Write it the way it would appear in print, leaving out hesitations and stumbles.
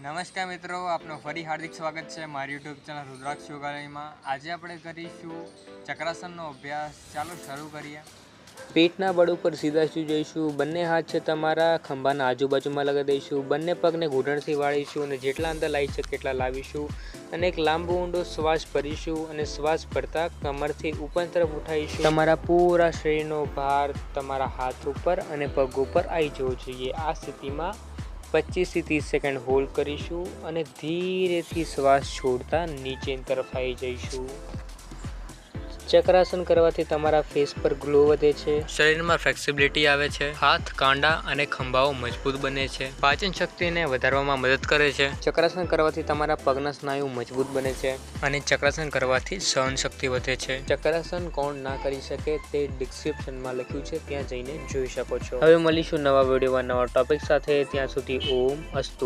નમસ્કાર મિત્રો, આપનું ફરી હાર્દિક સ્વાગત છે મારી યુટ્યુબ ચેનલ રુદ્રાક્ષ યોગાલયમાં। આજે આપણે કરીશું ચક્રાસનનો અભ્યાસ। ચાલો શરૂ કરીએ। પેટના બળ ઉપર સીધા સુઈ જઈશું। બંને હાથ છે તમારા ખંભાના આજુબાજુમાં લગાવી દઈશું। બંને પગને ઘૂંટણથી વાળીશું અને જેટલા અંદર લાવી શકે એટલા લાવીશું અને એક લાંબો ઊંડો શ્વાસ ભરીશું અને શ્વાસ ભરતા કમરથી ઉપર તરફ ઉઠાવીશું। તમારા પૂરા શરીરનો ભાર તમારા હાથ ઉપર અને પગ ઉપર આવી જવો જોઈએ। આ સ્થિતિમાં 25 થી 30 સેકન્ડ હોલ્ડ કરીશું અને ધીરેથી શ્વાસ છોડતા નીચેની તરફ આવી જઈશું। ચક્રાસન કરવાથી તમારા ફેસ પર ગ્લો વધે છે, શરીરમાં ફ્લેક્સિબિલિટી આવે છે, હાથ, કાંડા અને ખંભાઓ મજબૂત બને છે, પાચન શક્તિને વધારવામાં મદદ કરે છે। ચક્રાસન કરવાથી તમારા પગના સ્નાયુ મજબૂત બને છે અને ચક્રાસન કરવાથી સહન શક્તિ વધે છે। ચક્રાસન કોણ ના કરી શકે તે ડિસ્ક્રિપ્શનમાં લખ્યું છે, ત્યાં જઈને જોઈ શકો છો। હવે મળીશું નવા વિડીયોમાં નવા ટોપિક સાથે। ત્યાં સુધી ઓમ અસ્તુ।